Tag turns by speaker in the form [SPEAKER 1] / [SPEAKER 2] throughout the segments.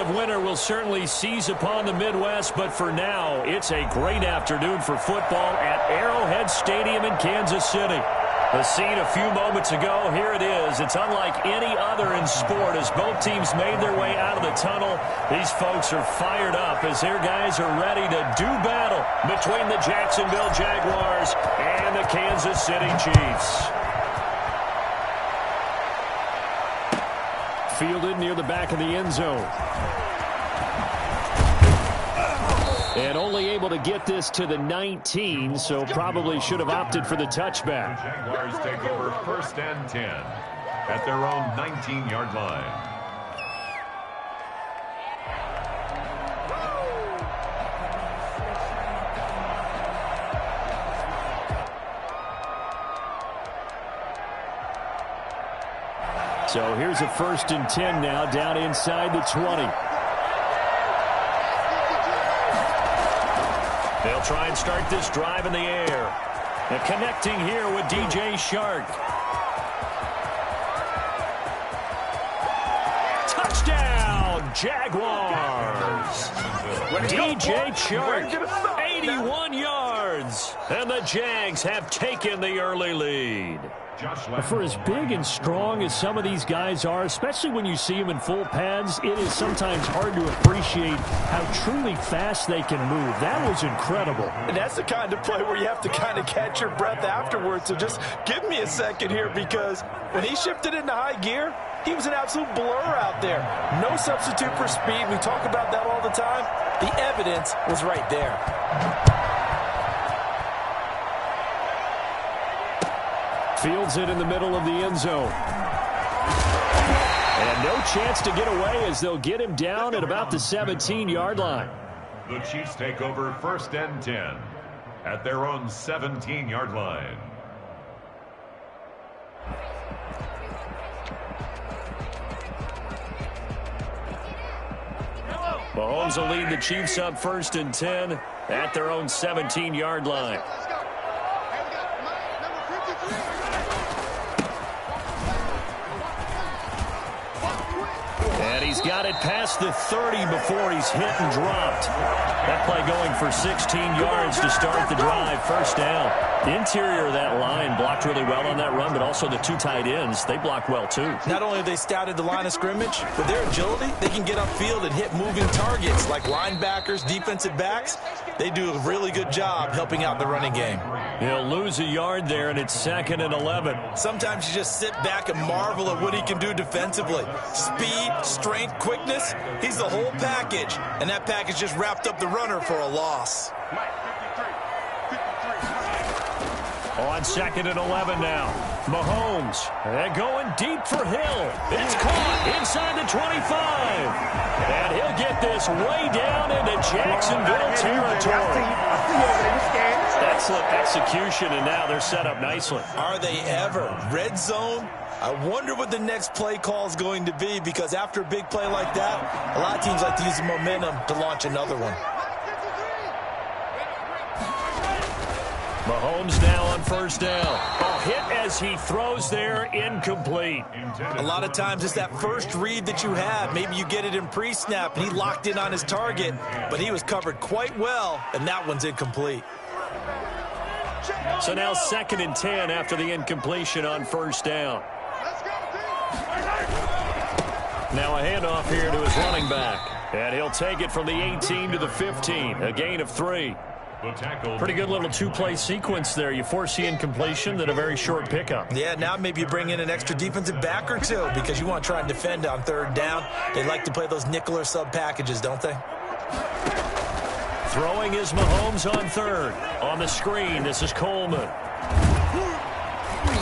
[SPEAKER 1] of winter will certainly seize upon the Midwest, but for now, it's a great afternoon for football at Arrowhead Stadium in Kansas City. The scene a few moments ago, here it is. It's unlike any other in sport as both teams made their way out of the tunnel. These folks are fired up as their guys are ready to do battle between the Jacksonville Jaguars and the Kansas City Chiefs. Fielded near the back of the end zone. And only able to get this to the 19, so probably should have opted for the touchback.
[SPEAKER 2] The Jaguars take over 1st and 10 at their own 19-yard line.
[SPEAKER 1] So here's a 1st and 10 now down inside the 20. They'll try and start this drive in the air. And connecting here with DJ Shark. Touchdown, Jaguars. DJ Shark, 81 yards. And the Jags have taken the early lead. For as big and strong as some of these guys are, especially when you see them in full pads, it is sometimes hard to appreciate how truly fast they can move. That was incredible.
[SPEAKER 3] And that's the kind of play where you have to kind of catch your breath afterwards. So just give me a second here, because when he shifted into high gear, he was an absolute blur out there. No substitute for speed. We talk about that all the time. The evidence was right there.
[SPEAKER 1] Fields it in the middle of the end zone. And no chance to get away as they'll get him down at about the 17-yard line.
[SPEAKER 2] The Chiefs take over 1st and 10 at their own 17-yard line.
[SPEAKER 1] Mahomes will lead the Chiefs up 1st and 10 at their own 17-yard line. And he's got it past the 30 before he's hit and dropped. That play going for 16 yards to start the drive. 1st down. The interior of that line blocked really well on that run, but also the 2 tight ends, they blocked well too.
[SPEAKER 3] Not only have they scouted the line of scrimmage, with their agility, they can get upfield and hit moving targets like linebackers, defensive backs. They do a really good job helping out the running game.
[SPEAKER 1] He'll lose a yard there, and it's 2nd and 11.
[SPEAKER 3] Sometimes you just sit back and marvel at what he can do defensively. Speed, strength, quickness, he's the whole package. And that package just wrapped up the runner for a loss.
[SPEAKER 1] On 2nd and 11 now. Mahomes, and going deep for Hill. It's caught inside the 25. And he'll get this way down into Jacksonville territory. Excellent execution, and now they're set up nicely.
[SPEAKER 3] Are they ever? Red zone? I wonder what the next play call is going to be, because after a big play like that, a lot of teams like to use the momentum to launch another one.
[SPEAKER 1] Mahomes now on 1st down. A hit as he throws there, incomplete.
[SPEAKER 3] A lot of times it's that first read that you have. Maybe you get it in pre-snap, and he locked in on his target, but he was covered quite well, and that one's incomplete.
[SPEAKER 1] So now 2nd and 10 after the incompletion on 1st down. Now a handoff here to his running back. And he'll take it from the 18 to the 15. A gain of 3. Pretty good little 2-play sequence there. You force the incompletion, then a very short pickup.
[SPEAKER 3] Yeah, now maybe you bring in an extra defensive back or two, because you want to try and defend on 3rd down. They like to play those nickel or sub packages, don't they?
[SPEAKER 1] Throwing is Mahomes on 3rd. On the screen, this is Coleman.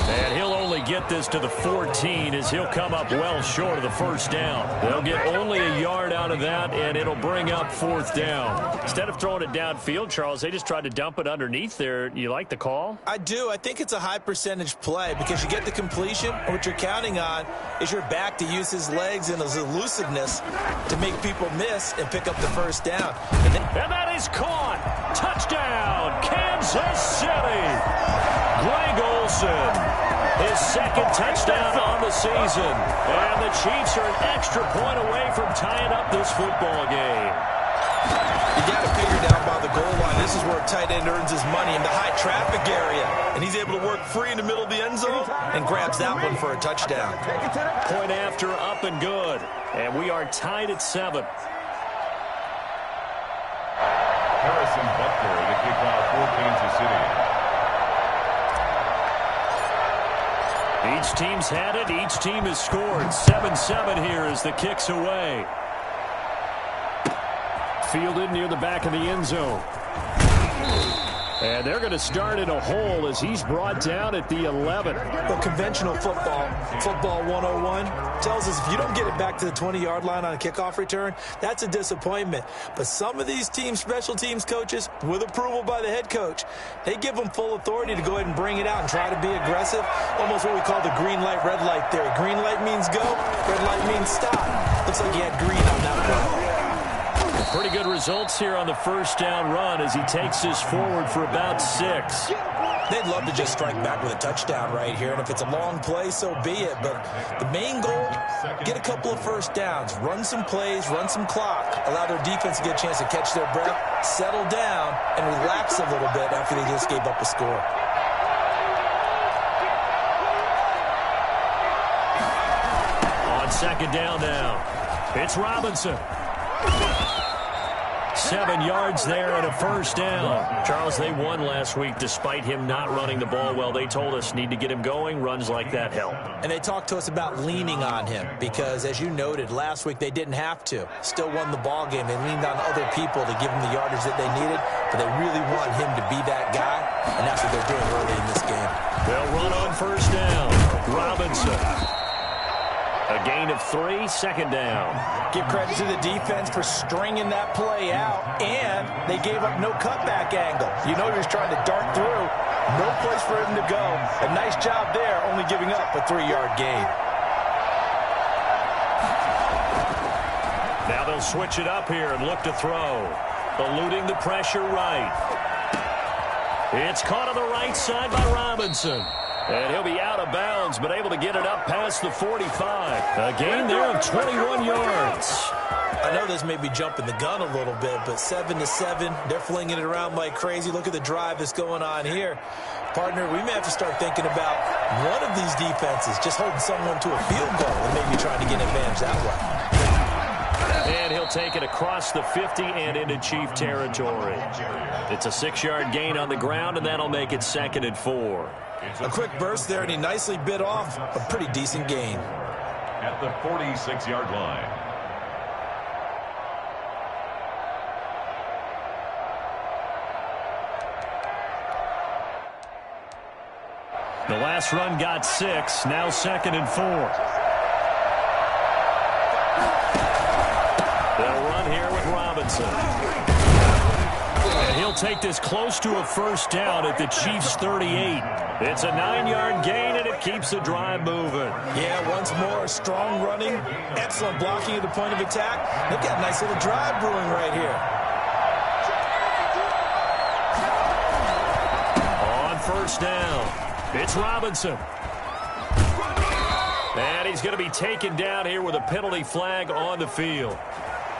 [SPEAKER 1] And he'll only get this to the 14 as he'll come up well short of the 1st down. They'll get only a yard out of that, and it'll bring up 4th down. Instead of throwing it downfield, Charles, they just tried to dump it underneath there. You like the call?
[SPEAKER 3] I do. I think it's a high percentage play, because you get the completion, and what you're counting on is your back to use his legs and his elusiveness to make people miss and pick up the 1st down.
[SPEAKER 1] And that is caught. Touchdown, Kansas City. Greg Olsen. His second touchdown on the season. And the Chiefs are an extra point away from tying up this football game.
[SPEAKER 3] You got to figure down by the goal line. This is where a tight end earns his money, in the high traffic area. And he's able to work free in the middle of the end zone and grabs that one for a touchdown.
[SPEAKER 1] Point after, up and good. And we are tied at 7.
[SPEAKER 2] Harrison Butler, the kickoff for Kansas City.
[SPEAKER 1] Each team's had it. Each team has scored. 7-7 here as the kick's away. Fielded near the back of the end zone. And they're going to start in a hole as he's brought down at the 11.
[SPEAKER 3] But conventional football 101, tells us if you don't get it back to the 20-yard line on a kickoff return, that's a disappointment. But some of these teams, special teams coaches, with approval by the head coach, they give them full authority to go ahead and bring it out and try to be aggressive. Almost what we call the green light, red light theory. Green light means go, red light means stop. Looks like he had green on that one.
[SPEAKER 1] Pretty good results here on the first down run as he takes this forward for about 6.
[SPEAKER 3] They'd love to just strike back with a touchdown right here, and if it's a long play, so be it. But the main goal, get a couple of first downs, run some plays, run some clock, allow their defense to get a chance to catch their breath, settle down, and relax a little bit after they just gave up a score.
[SPEAKER 1] On second down now, it's Robinson. 7 yards there and a first down. Charles, they won last week despite him not running the ball well. They told us need to get him going. Runs like that help.
[SPEAKER 3] And they talked to us about leaning on him because, as you noted, last week they didn't have to. Still won the ball game. They leaned on other people to give them the yardage that they needed, but they really want him to be that guy, and that's what they're doing early in this game.
[SPEAKER 1] They'll run on first down. Robinson. A gain of 3, second down.
[SPEAKER 3] Give credit to the defense for stringing that play out, and they gave up no cutback angle. You know he was trying to dart through. No place for him to go. A nice job there, only giving up a 3-yard gain.
[SPEAKER 1] Now they'll switch it up here and look to throw. Eluding the pressure right. It's caught on the right side by Robinson. And he'll be out of bounds, but able to get it up past the 45. A gain there of 21 yards.
[SPEAKER 3] I know this may be jumping the gun a little bit, but 7-7, they're flinging it around like crazy. Look at the drive that's going on here. Partner, we may have to start thinking about one of these defenses just holding someone to a field goal and maybe trying to get an advantage that way.
[SPEAKER 1] And he'll take it across the 50 and into Chief territory. It's a 6-yard gain on the ground, and that'll make it 2nd and 4.
[SPEAKER 3] A quick burst there, and he nicely bit off a pretty decent gain.
[SPEAKER 2] At the 46-yard line.
[SPEAKER 1] The last run got 6, now 2nd and 4. They'll run here with Robinson. And he'll take this close to a first down at the Chiefs' 38. It's a 9-yard gain, and it keeps the drive moving.
[SPEAKER 3] Yeah, once more, strong running, excellent blocking at the point of attack. They've got a nice little drive brewing right here.
[SPEAKER 1] On first down, it's Robinson. And he's going to be taken down here with a penalty flag on the field.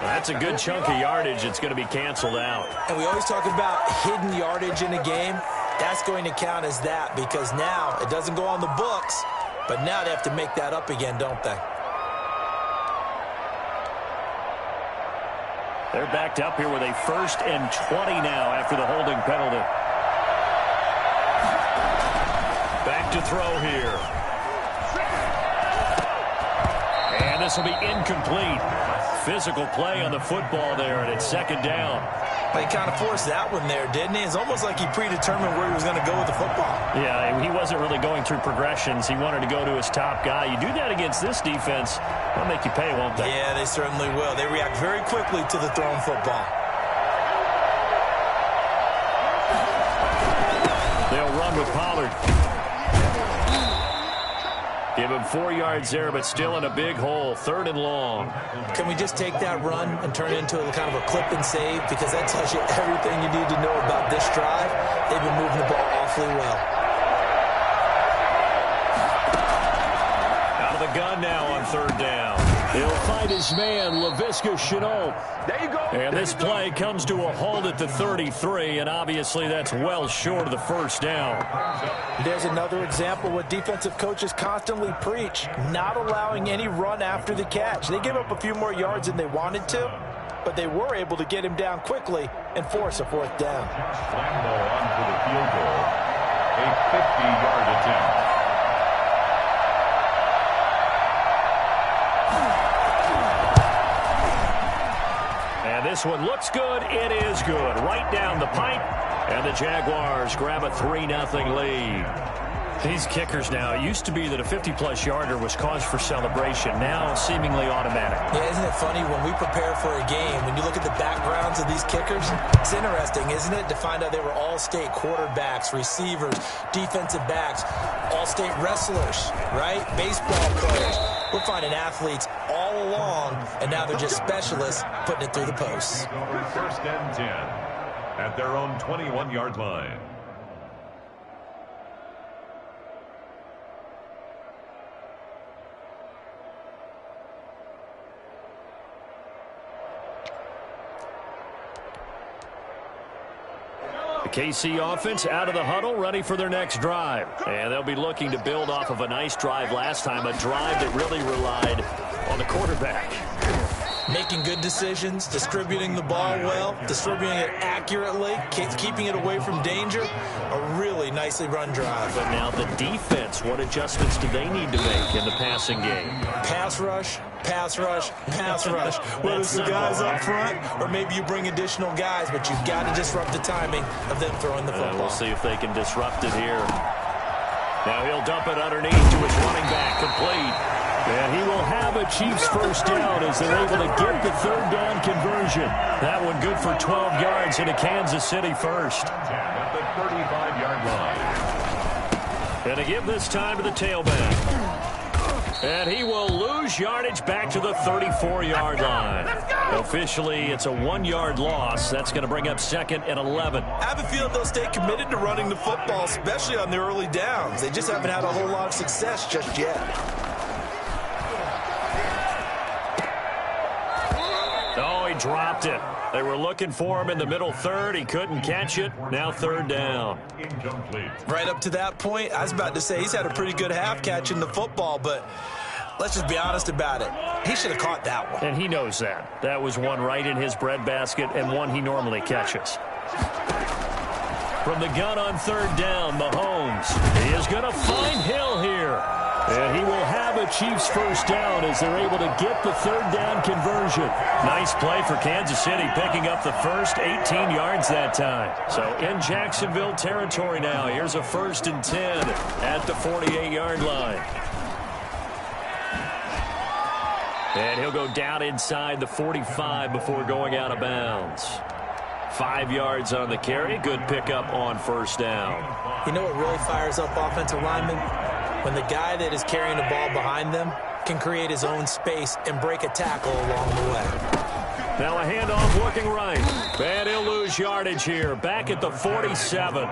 [SPEAKER 1] That's a good chunk of yardage. It's going to be canceled out.
[SPEAKER 3] And we always talk about hidden yardage in a game. That's going to count as that because now it doesn't go on the books, but now they have to make that up again, don't they?
[SPEAKER 1] They're backed up here with a 1st and 20 now after the holding penalty. Back to throw here. And this will be incomplete. Physical play on the football there, and it's 2nd down.
[SPEAKER 3] He kind of forced that one there, didn't he? It's almost like he predetermined where he was going to go with the football.
[SPEAKER 1] Yeah, he wasn't really going through progressions. He wanted to go to his top guy. You do that against this defense, they'll make you pay, won't they?
[SPEAKER 3] Yeah, they certainly will. They react very quickly to the thrown football.
[SPEAKER 1] They'll run with Pollard. Give him 4 yards there, but still in a big hole. 3rd and long.
[SPEAKER 3] Can we just take that run and turn it into a kind of a clip and save? Because that tells you everything you need to know about this drive. They've been moving the ball awfully well.
[SPEAKER 1] third down. He'll find his man, Laviska Shenault.
[SPEAKER 3] There you go.
[SPEAKER 1] And this play comes to a halt at the 33, and obviously that's well short of the first down.
[SPEAKER 3] There's another example what defensive coaches constantly preach, not allowing any run after the catch. They gave up a few more yards than they wanted to, but they were able to get him down quickly and force a fourth down.
[SPEAKER 2] Flambeau on for the field goal. A 50-yard attempt.
[SPEAKER 1] And this one looks good. It is good. Right down the pipe. And the Jaguars grab a 3-0 lead. These kickers now, it used to be that a 50-plus yarder was cause for celebration. Now seemingly automatic.
[SPEAKER 3] Yeah, isn't it funny when we prepare for a game, when you look at the backgrounds of these kickers, it's interesting, isn't it, to find out they were all-state quarterbacks, receivers, defensive backs, all-state wrestlers, right? Baseball players. We're finding athletes all along, and now they're just specialists putting it through the posts.
[SPEAKER 2] First and 10 at their own 21-yard line.
[SPEAKER 1] The KC offense out of the huddle, ready for their next drive. And they'll be looking to build off of a nice drive last time, a drive that really relied on the quarterback.
[SPEAKER 3] Making good decisions, distributing the ball well, distributing it accurately, keeping it away from danger. A really nicely run drive.
[SPEAKER 1] But now the defense, what adjustments do they need to make in the passing game?
[SPEAKER 3] Pass rush, pass rush, pass rush. Whether it's the guys up front or maybe you bring additional guys, but you've got to disrupt the timing of them throwing the football.
[SPEAKER 1] We'll see if they can disrupt it here. Now he'll dump it underneath to his running back, complete. And he will have a Chiefs first down as they're able to get the third down conversion. That one good for 12 yards into Kansas City first.
[SPEAKER 2] At the 35-yard line.
[SPEAKER 1] And to give this time to the tailback. And he will lose yardage back to the 34-yard line. Officially, it's a 1-yard loss. That's going to bring up second and 11.
[SPEAKER 3] I have a feeling they'll stay committed to running the football, especially on the early downs. They just haven't had a whole lot of success just yet.
[SPEAKER 1] Dropped it. They were looking for him in the middle third. He couldn't catch it. Now third down.
[SPEAKER 2] Incomplete.
[SPEAKER 3] Right up to that point, I was about to say he's had a pretty good half catching the football, but let's just be honest about it. He should have caught that one.
[SPEAKER 1] And he knows that. That was one right in his breadbasket and one he normally catches. From the gun on third down, Mahomes. He is going to find Hill here. And he will have a Chiefs first down as they're able to get the third down conversion. Nice play for Kansas City, picking up the first 18 yards that time. So in Jacksonville territory now. Here's a 1st and 10 at the 48-yard line. And he'll go down inside the 45 before going out of bounds. 5 yards on the carry. Good pickup on first down.
[SPEAKER 3] You know what really fires up offensive linemen? When the guy that is carrying the ball behind them can create his own space and break a tackle along the way.
[SPEAKER 1] Now a handoff looking right. And he'll lose yardage here. Back at the 47.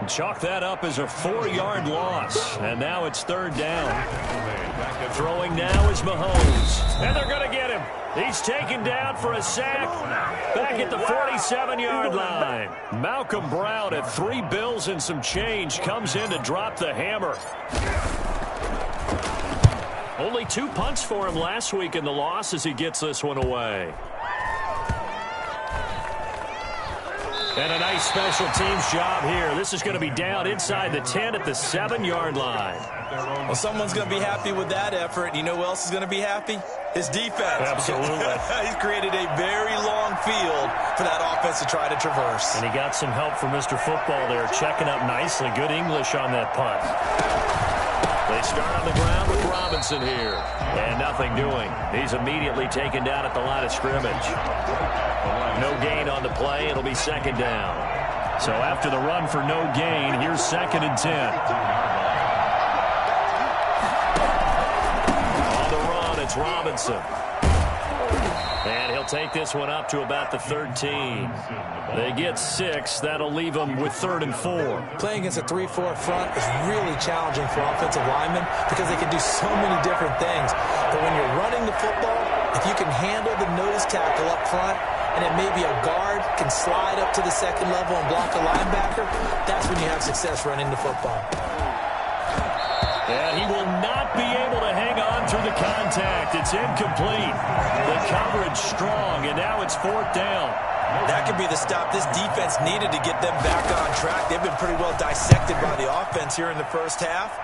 [SPEAKER 1] Chalk that up as a 4-yard loss. And now it's third down. Throwing now is Mahomes. And they're going to get him. He's taken down for a sack. Back at the 47-yard line. Malcolm Brown at 3 bills and some change comes in to drop the hammer. Only 2 punts for him last week in the loss as he gets this one away. And a nice special teams job here. This is going to be down inside the 10 at the 7-yard line.
[SPEAKER 3] Well, someone's going to be happy with that effort. You know who else is going to be happy? His defense.
[SPEAKER 1] Absolutely.
[SPEAKER 3] He's created a very long field for that offense to try to traverse.
[SPEAKER 1] And he got some help from Mr. Football there, checking up nicely. Good English on that punt. They start on the ground with Robinson here. And nothing doing. He's immediately taken down at the line of scrimmage. No gain on the play. It'll be second down. So after the run for no gain, here's 2nd and 10. On the run, it's Robinson. And he'll They'll take this one up to about the 13. They get 6. That'll leave them with 3rd and 4.
[SPEAKER 3] Playing against a 3-4 front is really challenging for offensive linemen because they can do so many different things. But when you're running the football, if you can handle the nose tackle up front, and then maybe a guard can slide up to the second level and block a linebacker, that's when you have success running the football.
[SPEAKER 1] And he will not be able to hang on through the contact. It's incomplete. The coverage strong, and now it's 4th down.
[SPEAKER 3] That could be the stop this defense needed to get them back on track. They've been pretty well dissected by the offense here in the first half.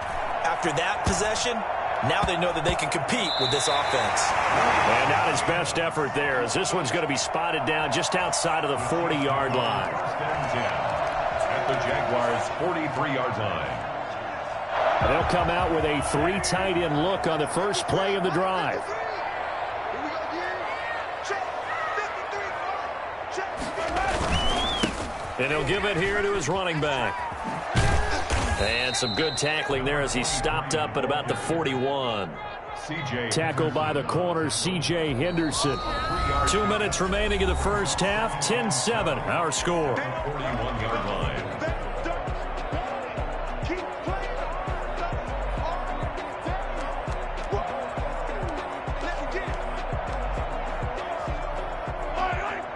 [SPEAKER 3] After that possession, now they know that they can compete with this offense.
[SPEAKER 1] And not his best effort there, as this one's going to be spotted down just outside of the 40-yard line.
[SPEAKER 2] At the Jaguars' 43-yard line.
[SPEAKER 1] They'll come out with a 3 tight end look on the first play of the drive. And he'll give it here to his running back. And some good tackling there as he stopped up at about the 41. Tackled by the corner, C.J. Henderson. 2 minutes remaining in the first half. 10-7, our score.
[SPEAKER 2] 41-yard line.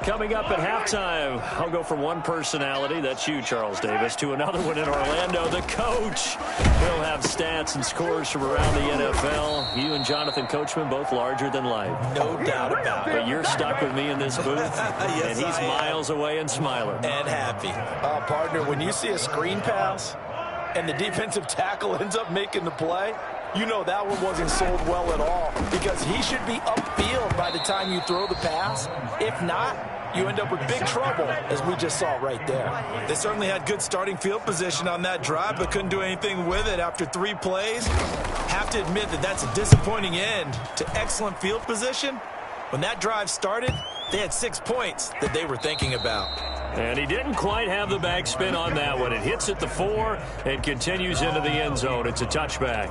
[SPEAKER 1] Coming up at halftime, I'll go from one personality, that's you, Charles Davis, to another one in Orlando, the coach. He'll have stats and scores from around the NFL. You and Jonathan Coachman, both larger than life.
[SPEAKER 3] No doubt about it.
[SPEAKER 1] But you're stuck with me in this booth,
[SPEAKER 3] yes,
[SPEAKER 1] and he's miles away and smiling.
[SPEAKER 3] And happy. Partner, when you see a screen pass and the defensive tackle ends up making the play, you know that one wasn't sold well at all, because he should be upfield by the time you throw the pass. If not, you end up with big trouble, as we just saw right there. They certainly had good starting field position on that drive, but couldn't do anything with it after 3 plays. Have to admit that that's a disappointing end to excellent field position. When that drive started, they had 6 points that they were thinking about.
[SPEAKER 1] And he didn't quite have the backspin on that one. It hits at the 4 and continues into the end zone. It's a touchback.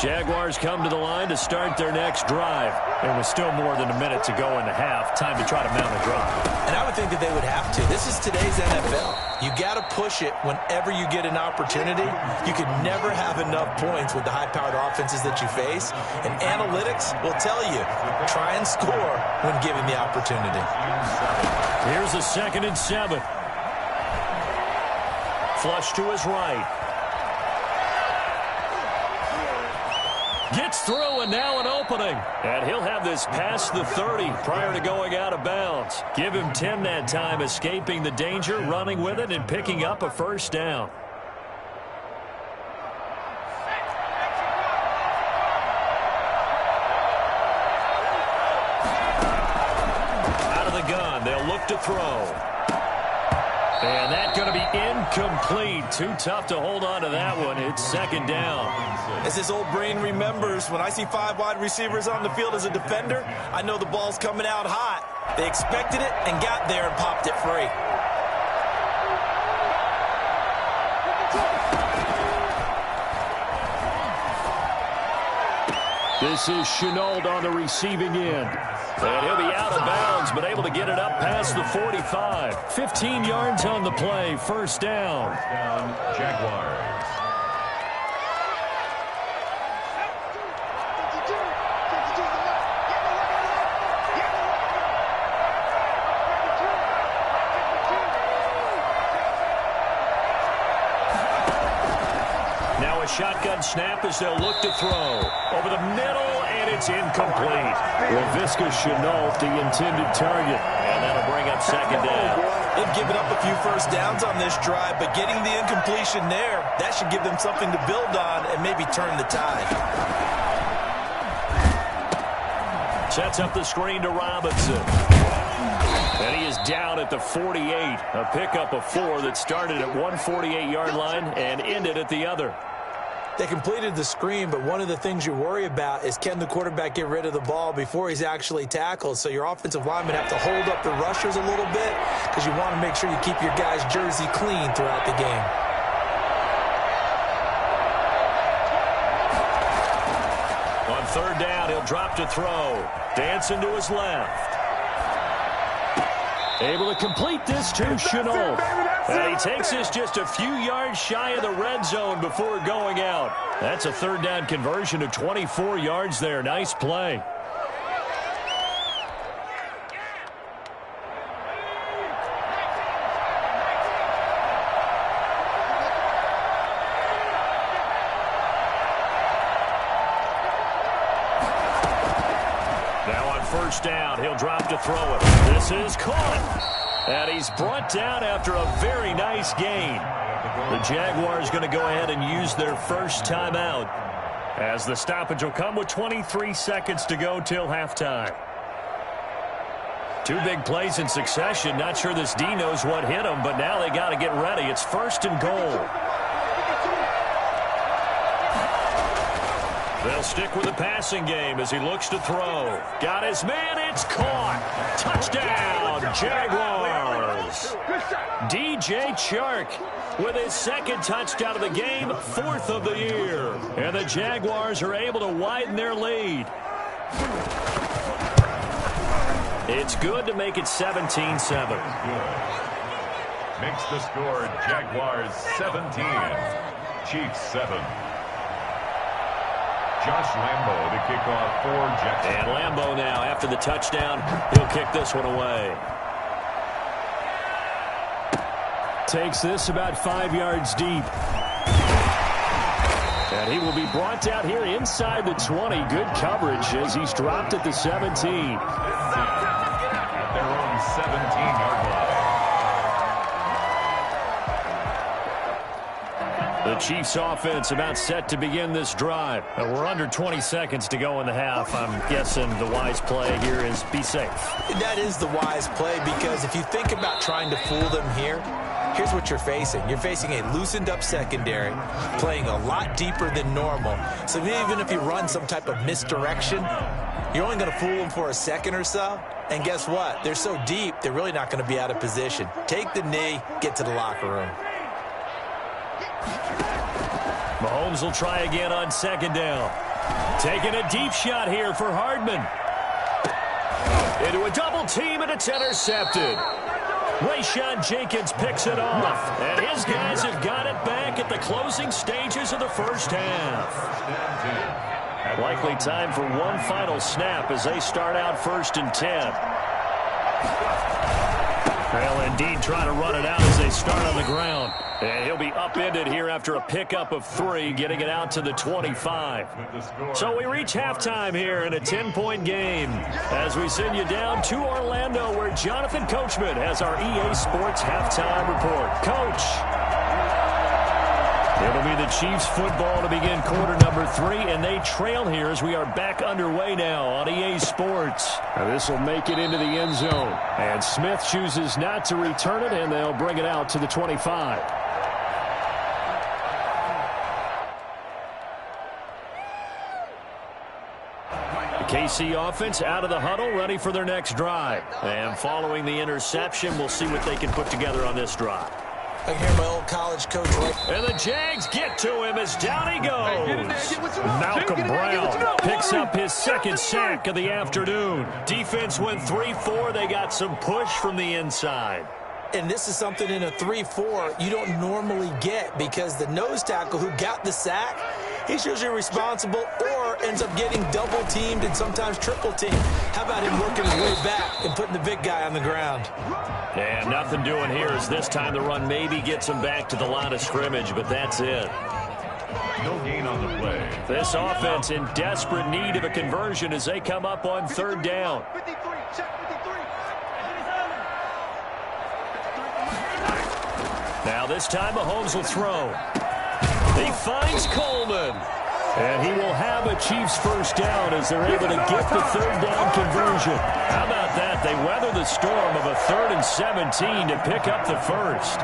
[SPEAKER 1] Jaguars come to the line to start their next drive. And with still more than a minute to go in the half, time to try to mount a drive.
[SPEAKER 3] And I would think that they would have to. This is today's NFL. You got to push it whenever you get an opportunity. You can never have enough points with the high-powered offenses that you face. And analytics will tell you, try and score when given the opportunity.
[SPEAKER 1] Here's a 2nd and 7. Flush to his right. Gets through, and now an opening. And he'll have this past the 30 prior to going out of bounds. Give him 10 that time, escaping the danger, running with it, and picking up a first down. Out of the gun, they'll look to throw. And that's going to be incomplete. Too tough to hold on to that one. It's 2nd down.
[SPEAKER 3] As this old brain remembers, when I see 5 wide receivers on the field as a defender, I know the ball's coming out hot. They expected it and got there and popped it free.
[SPEAKER 1] This is Chenault on the receiving end. And he'll be out of bounds, but able to get it up past the 45. 15 yards on the play, first down.
[SPEAKER 2] Jaguars.
[SPEAKER 1] Now a shotgun snap as they'll look to throw. Over the middle, and it's incomplete. Laviska Chenault, the intended target. And that'll bring up 2nd down.
[SPEAKER 3] They've given up a few first downs on this drive, but getting the incompletion there, that should give them something to build on and maybe turn the tide.
[SPEAKER 1] Sets up the screen to Robinson. And he is down at the 48. A pickup of 4 that started at one 48-yard line and ended at the other.
[SPEAKER 3] They completed the screen, but one of the things you worry about is, can the quarterback get rid of the ball before he's actually tackled? So your offensive linemen have to hold up the rushers a little bit because you want to make sure you keep your guy's jersey clean throughout the game.
[SPEAKER 1] On third down, he'll drop to throw. Dancing to his left. Able to complete this to Chenault. And he takes this just a few yards shy of the red zone before going out. That's a third down conversion of 24 yards there. Nice play. First down, he'll drop to throw it. This is caught. And he's brought down after a very nice gain. The Jaguars going to go ahead and use their first timeout, as the stoppage will come with 23 seconds to go till halftime. Two big plays in succession. Not sure this D knows what hit him, but now they got to get ready. It's first and goal. They'll stick with the passing game as he looks to throw. Got his man, it's caught. Touchdown, Jaguars. DJ Chark with his second touchdown of the game, 4th of the year. And the Jaguars are able to widen their lead. It's good to make it 17-7.
[SPEAKER 2] Makes the score Jaguars 17, Chiefs 7. Josh Lambo to kick off for Jackson.
[SPEAKER 1] And Lambo now, after the touchdown, he'll kick this one away. Takes this about 5 yards deep. And he will be brought down here inside the 20. Good coverage as he's dropped at the 17.
[SPEAKER 2] At their own 17-yard line.
[SPEAKER 1] The Chiefs offense about set to begin this drive. We're under 20 seconds to go in the half. I'm guessing the wise play here is be safe.
[SPEAKER 3] That is the wise play, because if you think about trying to fool them here, here's what you're facing. You're facing a loosened up secondary, playing a lot deeper than normal. So even if you run some type of misdirection, you're only going to fool them for a second or so. And guess what? They're so deep, they're really not going to be out of position. Take the knee, get to the locker room.
[SPEAKER 1] Mahomes will try again on second down. Taking a deep shot here for Hardman. Into a double team, and it's intercepted. Rayshawn Jenkins picks it off. And his guys have got it back at the closing stages of the first half. Likely time for one final snap as they start out 1st and 10. They'll indeed try to run it out as they start on the ground. And he'll be upended here after a pickup of 3, getting it out to the 25. So we reach halftime here in a 10-point game as we send you down to Orlando, where Jonathan Coachman has our EA Sports halftime report. Coach. It'll be the Chiefs football to begin quarter number 3, and they trail here as we are back underway now on EA Sports. This will make it into the end zone, and Smith chooses not to return it, and they'll bring it out to the 25. The KC offense out of the huddle, ready for their next drive. And following the interception, we'll see what they can put together on this drive.
[SPEAKER 3] I can hear my old college coach.
[SPEAKER 1] And the Jags get to him as down he goes. Malcolm Brown picks up his second sack of the afternoon. Defense went 3-4. They got some push from the inside.
[SPEAKER 3] And this is something in a 3-4 you don't normally get, because the nose tackle who got the sack, he's usually responsible or ends up getting double-teamed and sometimes triple-teamed. How about him working his way back and putting the big guy on the ground?
[SPEAKER 1] And nothing doing here as this time the run maybe gets him back to the line of scrimmage, but that's it.
[SPEAKER 2] No gain on the play.
[SPEAKER 1] This offense in desperate need of a conversion as they come up on 3rd down. Now this time Mahomes will throw. He finds Coleman. And he will have a Chiefs first down as they're able to get the 3rd down conversion. How about that? They weather the storm of a 3rd and 17 to pick up the first.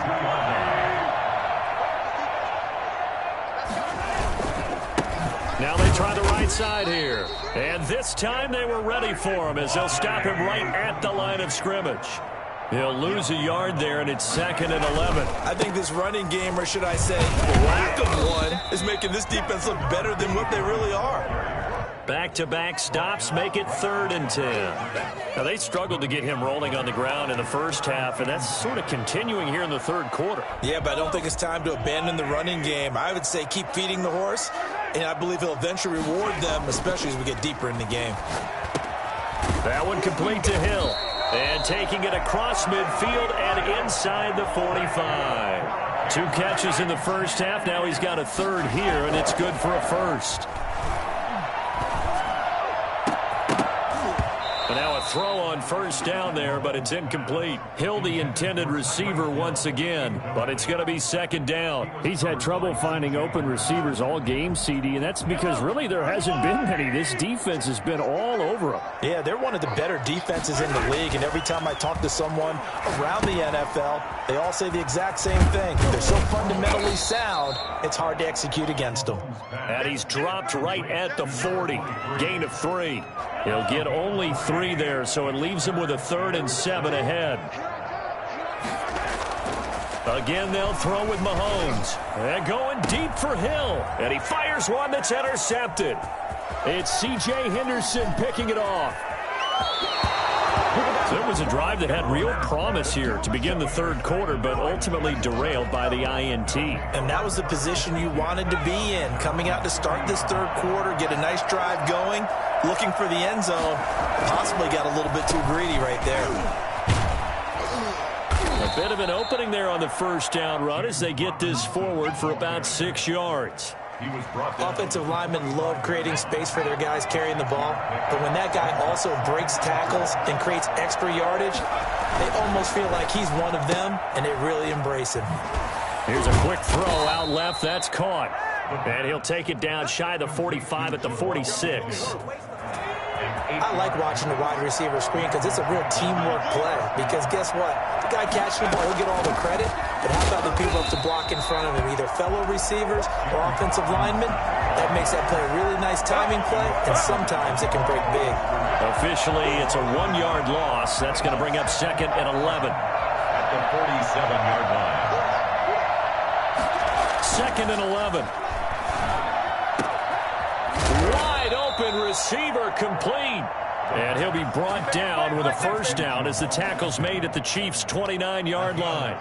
[SPEAKER 1] Now they try the right side here. And this time they were ready for him as they'll stop him right at the line of scrimmage. He'll lose a yard there, and it's 2nd and 11.
[SPEAKER 3] I think this running game, or should I say lack of one, is making this defense look better than what they really are.
[SPEAKER 1] Back-to-back stops make it 3rd and 10. Now, they struggled to get him rolling on the ground in the first half, and that's sort of continuing here in the 3rd quarter.
[SPEAKER 3] Yeah, but I don't think it's time to abandon the running game. I would say keep feeding the horse, and I believe he'll eventually reward them, especially as we get deeper in the game.
[SPEAKER 1] That one complete to Hill. And taking it across midfield and inside the 45. 2 catches in the first half. Now he's got a 3rd here, and it's good for a 1st. Now a throw on 1st down there, but it's incomplete. Hill, the intended receiver once again, but it's going to be 2nd down.
[SPEAKER 4] He's had trouble finding open receivers all game, CD, and that's because really there hasn't been many. This defense has been all over him.
[SPEAKER 3] Yeah, they're one of the better defenses in the league, and every time I talk to someone around the NFL, they all say the exact same thing. They're so fundamentally sound, it's hard to execute against them.
[SPEAKER 1] And he's dropped right at the 40. Gain of 3. He'll get only 3 there, so it leaves him with a 3rd and 7 ahead. Again, they'll throw with Mahomes. And going deep for Hill. And he fires one that's intercepted.
[SPEAKER 4] It's C.J. Henderson picking it off.
[SPEAKER 1] So it was a drive that had real promise here to begin the 3rd quarter, but ultimately derailed by the INT.
[SPEAKER 3] And that was the position you wanted to be in. Coming out to start this 3rd quarter, get a nice drive going, looking for the end zone. Possibly got a little bit too greedy right there.
[SPEAKER 1] A bit of an opening there on the 1st down run as they get this forward for about 6 yards.
[SPEAKER 3] Offensive linemen love creating space for their guys carrying the ball, but when that guy also breaks tackles and creates extra yardage, they almost feel like he's one of them, and they really embrace him.
[SPEAKER 1] Here's a quick throw out left. That's caught. And he'll take it down shy of the 45 at the 46.
[SPEAKER 3] I like watching the wide receiver screen because it's a real teamwork play. Because guess what? The guy catching the ball, he'll get all the credit. But how about the people up to block in front of him, either fellow receivers or offensive linemen? That makes that play a really nice timing play, and sometimes it can break big.
[SPEAKER 1] Officially, it's a 1-yard loss. That's going to bring up 2nd and 11.
[SPEAKER 2] At the 47-yard line.
[SPEAKER 1] 2nd and 11. Wide open receiver complete. And he'll be brought down with a 1st down as the tackle's made at the Chiefs' 29-yard line.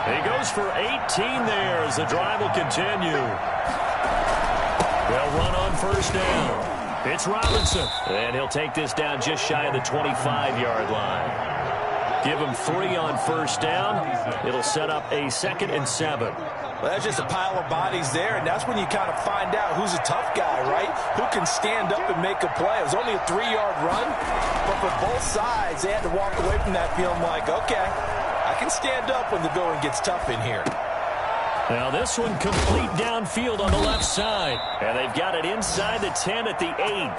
[SPEAKER 1] He goes for 18 there as the drive will continue. They'll run on 1st down. It's Robinson. And he'll take this down just shy of the 25-yard line. Give him 3 on 1st down. It'll set up a 2nd and 7.
[SPEAKER 3] Well, that's just a pile of bodies there, and that's when you kind of find out who's a tough guy, right? Who can stand up and make a play. It was only a 3-yard run, but for both sides, they had to walk away from that feeling like, okay, I can stand up when the going gets tough in here.
[SPEAKER 1] Now this one complete downfield on the left side. And they've got it inside the 10 at the 8.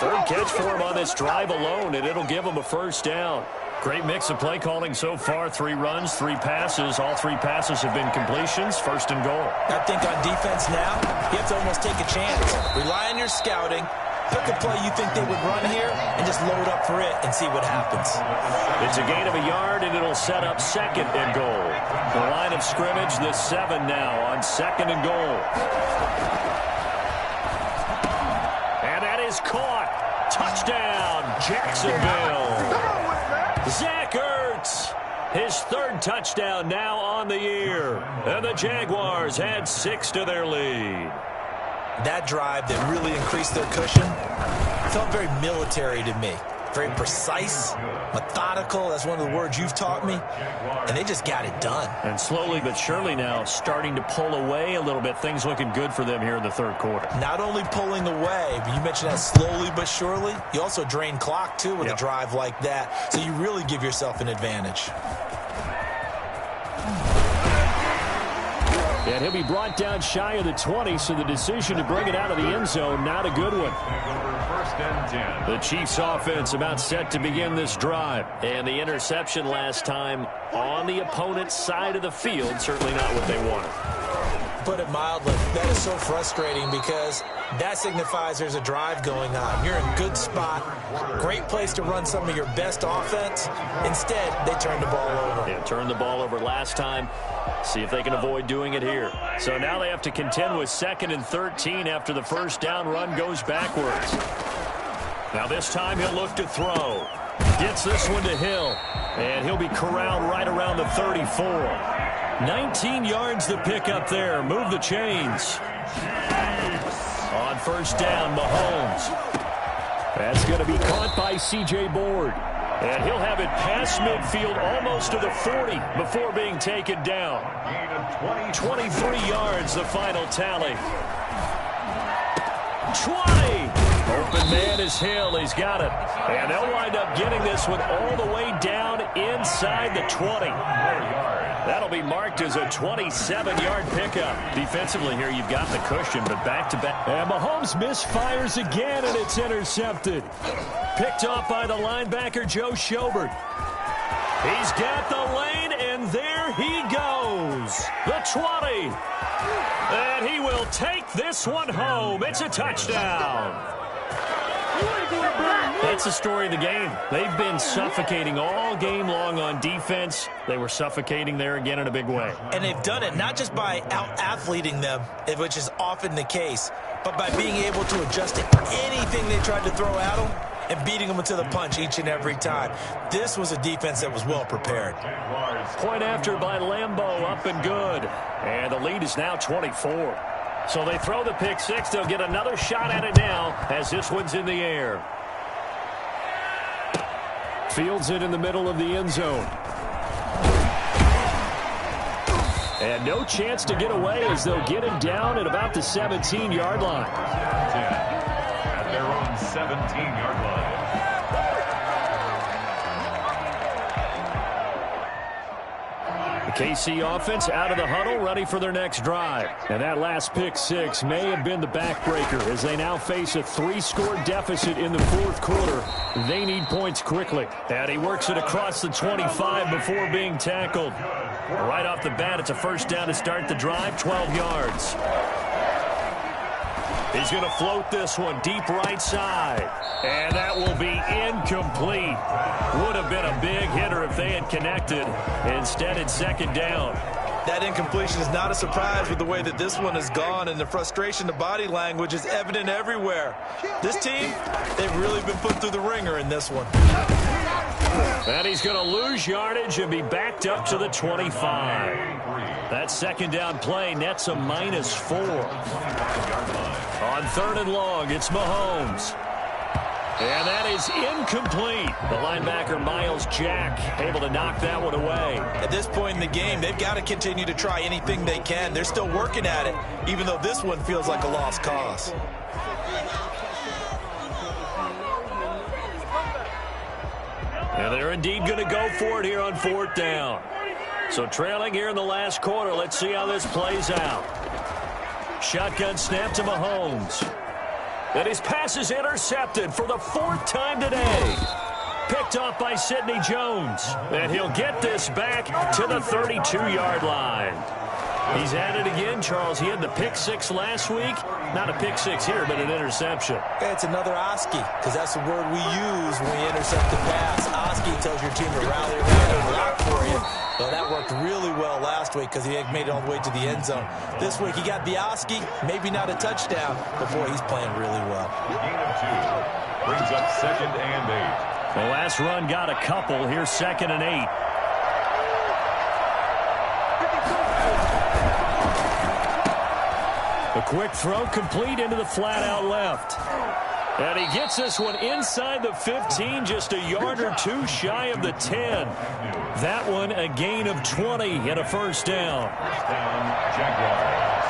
[SPEAKER 1] 3rd catch for him on this drive alone, and it'll give him a 1st down. Great mix of play calling so far. 3 runs, 3 passes. All 3 passes have been completions. 1st and goal.
[SPEAKER 3] I think on defense now, you have to almost take a chance. Rely on your scouting. Pick a play you think they would run here and just load up for it and see what happens.
[SPEAKER 1] It's a gain of a yard, and it'll set up 2nd and goal. The line of scrimmage, the 7 now on 2nd and goal. And that is caught. Touchdown, Jacksonville. Zach Ertz, his 3rd touchdown now on the year. And the Jaguars had 6 to their lead.
[SPEAKER 3] That drive that really increased their cushion felt very military to me. Very precise, methodical. That's one of the words you've taught me. And they just got it done.
[SPEAKER 1] And slowly but surely now starting to pull away a little bit. Things looking good for them here in the 3rd quarter.
[SPEAKER 3] Not only pulling away, but you mentioned that slowly but surely. You also drain clock, too, with a drive like that. So you really give yourself an advantage.
[SPEAKER 4] And he'll be brought down shy of the 20, so the decision to bring it out of the end zone, not a good one.
[SPEAKER 1] The Chiefs offense about set to begin this drive. And the interception last time on the opponent's side of the field, certainly not what they wanted.
[SPEAKER 3] put it mildly. That is so frustrating because that signifies there's a drive going on. You're in a good spot, great place to run some of your best offense. Instead, they turn the ball over.
[SPEAKER 1] Yeah, turned the ball over last time. See if they can avoid doing it here. So now they have to contend with 2nd and 13 after the first down run goes backwards. Now this time he'll look to throw. Gets this one to Hill. And he'll be corralled right around the 34. 19 yards the pick up there. Move the chains. On first down, Mahomes. That's going to be caught by C.J. Board. And he'll have it past midfield almost to the 40 before being taken down. 23 yards the final tally. 20. Open man is Hill. He's got it. And they'll wind up getting this one all the way down inside the 20. That'll be marked as a 27-yard pickup. Defensively here, you've got the cushion, but back-to-back.
[SPEAKER 4] And Mahomes misfires again, and it's intercepted.
[SPEAKER 1] Picked off by the linebacker, Joe Schobert. He's got the lane, and there he goes. The 20. And he will take this one home. It's a touchdown. That's the story of the game. They've been suffocating all game long on defense. They were suffocating there again in a big way.
[SPEAKER 3] And they've done it not just by out-athleting them, which is often the case, but by being able to adjust to anything they tried to throw at them and beating them to the punch each and every time. This was a defense that was well prepared.
[SPEAKER 1] Point after by Lambeau, up and good. And the lead is now 24. So they throw the pick six. They'll get another shot at it now as this one's in the air.
[SPEAKER 4] Fields it in the middle of the end zone. And no chance to get away as they'll get him down at about the 17-yard line.
[SPEAKER 2] At their own 17-yard line.
[SPEAKER 4] The KC offense out of the huddle, ready for their next drive. And that last pick six may have been the backbreaker as they now face a 3-score deficit in the fourth quarter. They need points quickly.
[SPEAKER 1] And he works it across the 25 before being tackled. Right off the bat, it's a first down to start the drive, 12 yards. He's going to float this one deep right side. And that will be incomplete. Would have been a big hitter if they had connected. Instead, it's second down.
[SPEAKER 3] That incompletion is not a surprise with the way that this one has gone, and the frustration, the body language is evident everywhere. This team, they've really been put through the ringer in this one.
[SPEAKER 1] And he's going to lose yardage and be backed up to the 25. That second down play nets a -4. On third and long, it's Mahomes. And that is incomplete. The linebacker, Miles Jack, able to knock that one away.
[SPEAKER 3] At this point in the game, they've got to continue to try anything they can. They're still working at it, even though this one feels like a lost cause.
[SPEAKER 1] And they're indeed going to go for it here on fourth down. So trailing here in the last quarter, let's see how this plays out. Shotgun snap to Mahomes. And his pass is intercepted for the 4th time today. Picked off by Sidney Jones. And he'll get this back to the 32-yard line. He's at it again, Charles. He had the pick six last week. Not a pick six here, but an interception.
[SPEAKER 3] It's another Oski, because that's the word we use when we intercept the pass. Oski tells your team to rally around and block for you. Well, that worked really well last week because he made it all the way to the end zone. This week he got the Oski, maybe not a touchdown, but boy, he's playing really well.
[SPEAKER 2] Gain of 2 brings up 2nd and 8.
[SPEAKER 1] The last run got a couple. Here's 2nd and 8. A quick throw complete into the flat out left. And he gets this one inside the 15, just a yard or two shy of the 10. That one a gain of 20 and a first down.
[SPEAKER 2] Jaguars.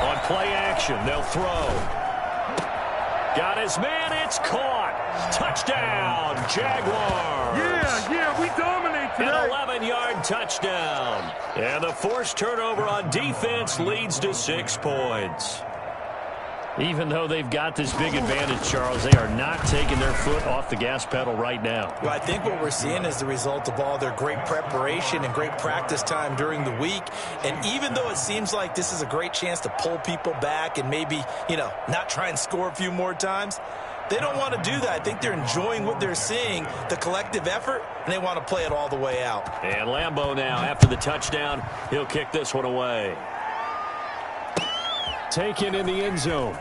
[SPEAKER 1] On play action, they'll throw. Got his man, it's caught. Touchdown, Jaguars.
[SPEAKER 5] Yeah, we dominate today.
[SPEAKER 1] An 11-yard touchdown. And the forced turnover on defense leads to 6 points. Even though they've got this big advantage, Charles, they are not taking their foot off the gas pedal right now.
[SPEAKER 3] Well, I think what we're seeing is the result of all their great preparation and great practice time during the week. And even though it seems like this is a great chance to pull people back and maybe, not try and score a few more times, they don't want to do that. I think they're enjoying what they're seeing, the collective effort, and they want to play it all the way out.
[SPEAKER 1] And Lambeau now, after the touchdown, he'll kick this one away.
[SPEAKER 4] Taken in the end zone.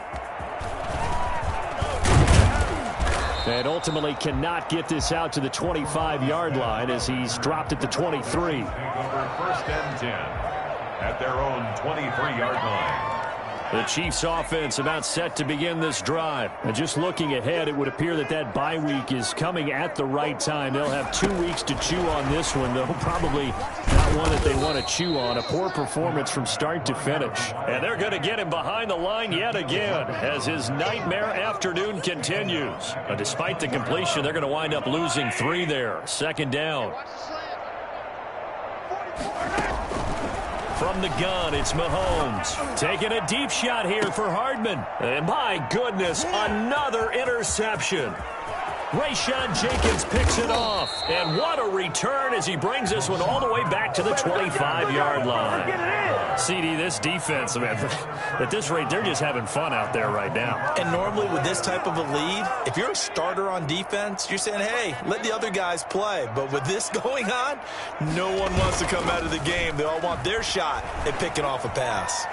[SPEAKER 4] And ultimately cannot get this out to the 25-yard line as he's dropped at the 23.
[SPEAKER 2] Take over first and 10 at their own 23-yard line.
[SPEAKER 1] The Chiefs offense about set to begin this drive. And just looking ahead, it would appear that bye week is coming at the right time. They'll have 2 weeks to chew on this one, though probably not one that they want to chew on. A poor performance from start to finish. And they're going to get him behind the line yet again as his nightmare afternoon continues. But despite the completion, they're going to wind up losing 3 there. Second down. From the gun, it's Mahomes. Taking a deep shot here for Hardman. And my goodness, another interception. Rayshawn Jenkins picks it off. And what a return as he brings this one all the way back to the 25-yard line. CD, this defense, man, at this rate, they're just having fun out there right now.
[SPEAKER 3] And normally with this type of a lead, if you're a starter on defense, you're saying, hey, let the other guys play. But with this going on, no one wants to come out of the game. They all want their shot at picking off a pass.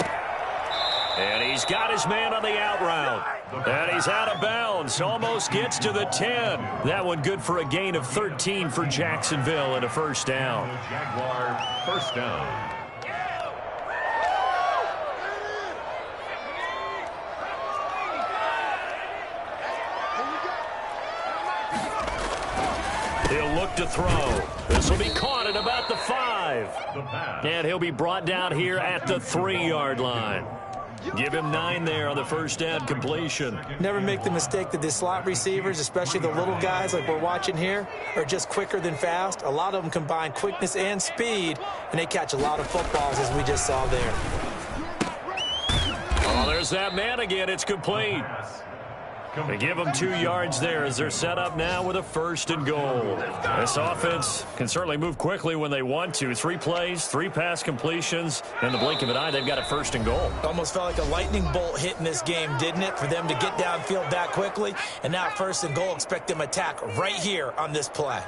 [SPEAKER 1] And he's got his man on the out route. And he's out of bounds. Almost gets to the 10. That one good for a gain of 13 for Jacksonville and a first down.
[SPEAKER 2] Jaguar first down.
[SPEAKER 1] He'll look to throw. This will be caught at about the 5. And he'll be brought down here at the 3-yard line. Give him 9 there on the first down completion.
[SPEAKER 3] Never make the mistake that the slot receivers, especially the little guys like we're watching here, are just quicker than fast. A lot of them combine quickness and speed, and they catch a lot of footballs, as we just saw there.
[SPEAKER 1] Oh, there's that man again. It's complete. They give them 2 yards there as they're set up now with a 1st and goal. This offense can certainly move quickly when they want to. 3 plays, 3 pass completions. In the blink of an eye, they've got a 1st and goal.
[SPEAKER 3] Almost felt like a lightning bolt hit in this game, didn't it? For them to get downfield that quickly. And now 1st and goal, expect them to attack right here on this play.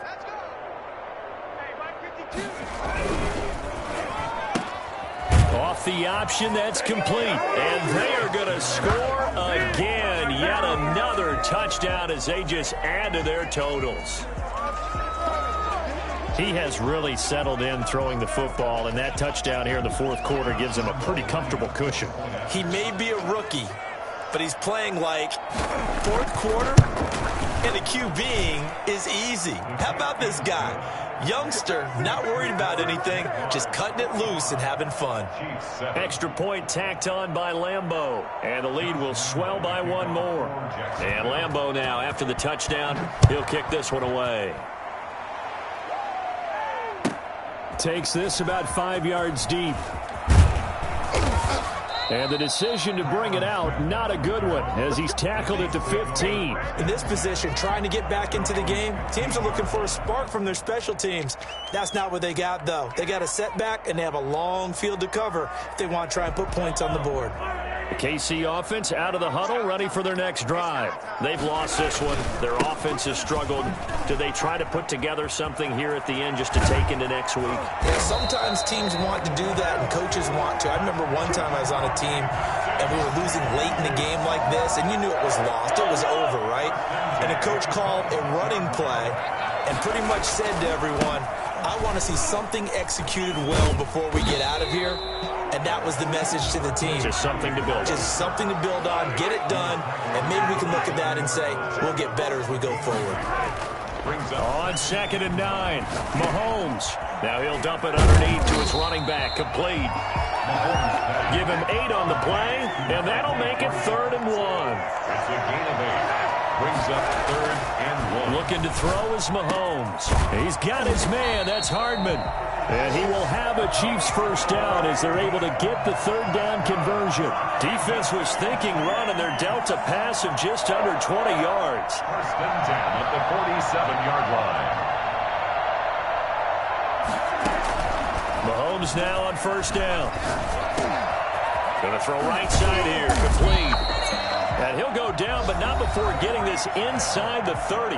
[SPEAKER 1] Off the option, that's complete. And they are going to score again. Yet another touchdown as they just add to their totals. He has really settled in throwing the football, and that touchdown here in the 4th quarter gives him a pretty comfortable cushion.
[SPEAKER 3] He may be a rookie, but he's playing like 4th quarter, and a QBing is easy. How about this guy? Youngster, not worried about anything, just cutting it loose and having fun.
[SPEAKER 1] Extra point tacked on by Lambeau, and the lead will swell by 1 more. And Lambeau now, after the touchdown, he'll kick this one away.
[SPEAKER 4] Takes this about 5 yards deep. And the decision to bring it out, not a good one, as he's tackled at the 15.
[SPEAKER 3] In this position, trying to get back into the game, teams are looking for a spark from their special teams. That's not what they got, though. They got a setback, and they have a long field to cover if they want to try and put points on the board.
[SPEAKER 1] The KC offense out of the huddle, ready for their next drive. They've lost this one. Their offense has struggled. Do they try to put together something here at the end just to take into next week?
[SPEAKER 3] Yeah, sometimes teams want to do that, and coaches want to. I remember one time I was on a team, and we were losing late in the game like this, and you knew it was lost. It was over, right? And the coach called a running play and pretty much said to everyone, I want to see something executed well before we get out of here. And that was the message to the team.
[SPEAKER 1] Just something to build on.
[SPEAKER 3] Just something to build on, get it done, and maybe we can look at that and say, we'll get better as we go forward.
[SPEAKER 1] On 2nd and 9, Mahomes. Now he'll dump it underneath to his running back, complete. Give him 8 on the play, and that'll make it 3rd and 1.
[SPEAKER 2] It's a gain of 8. Brings up 3rd and 1.
[SPEAKER 1] Looking to throw is Mahomes. He's got his man. That's Hardman.
[SPEAKER 4] And he will have a Chiefs first down as they're able to get the third down conversion.
[SPEAKER 1] Defense was thinking run, and they're dealt a pass of just under 20 yards.
[SPEAKER 2] First and 10 at the 47-yard line.
[SPEAKER 1] Mahomes now on first down. Going to throw right side here, complete. And he'll go down, but not before getting this inside the 30.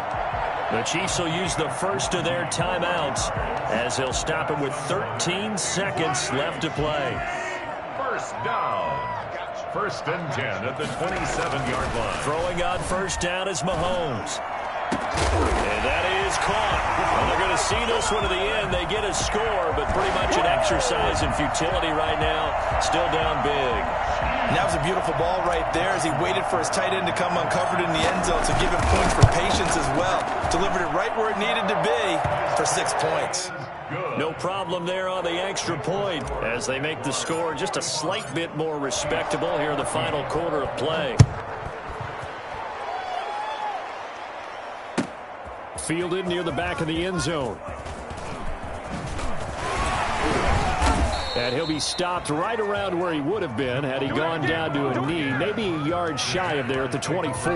[SPEAKER 1] The Chiefs will use the first of their timeouts as they'll stop him with 13 seconds left to play.
[SPEAKER 2] First down. First and 10 at the 27-yard line.
[SPEAKER 1] Throwing on first down is Mahomes. And that is caught. And they're going to see this one to the end. They get a score, but pretty much an exercise in futility right now. Still down big.
[SPEAKER 3] And that was a beautiful ball right there as he waited for his tight end to come uncovered in the end zone to give him points for patience as well. Delivered it right where it needed to be for 6 points.
[SPEAKER 1] No problem there on the extra point as they make the score just a slight bit more respectable here in the final quarter of play.
[SPEAKER 4] Fielded near the back of the end zone. And he'll be stopped right around where he would have been had he gone down to a knee, maybe a yard shy of there at the 24.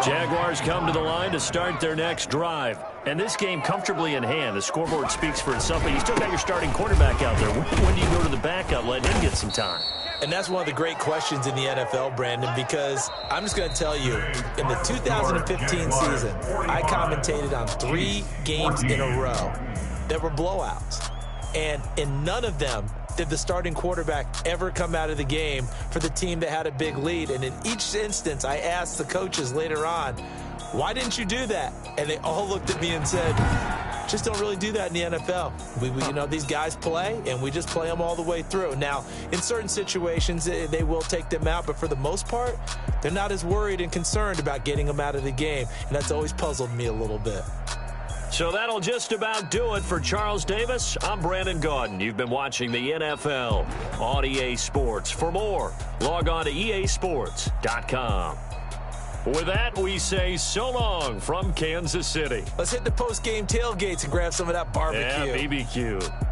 [SPEAKER 1] Jaguars come to the line to start their next drive. And this game comfortably in hand. The scoreboard speaks for itself, but you still got your starting quarterback out there. When do you go to the backup, let him get some time?
[SPEAKER 3] And that's one of the great questions in the NFL, Brandon, because I'm just going to tell you, in the 2015 season, I commentated on 3 games in a row that were blowouts. And in none of them did the starting quarterback ever come out of the game for the team that had a big lead. And in each instance, I asked the coaches later on, why didn't you do that? And they all looked at me and said, just don't really do that in the NFL. You know, these guys play, and we just play them all the way through. Now, in certain situations, they will take them out, but for the most part, they're not as worried and concerned about getting them out of the game, and that's always puzzled me a little bit.
[SPEAKER 1] So that'll just about do it for Charles Davis. I'm Brandon Gaudin. You've been watching the NFL on EA Sports. For more, log on to easports.com. With that, we say so long from Kansas City.
[SPEAKER 3] Let's hit the post-game tailgates and grab some of that barbecue.
[SPEAKER 1] Yeah, BBQ.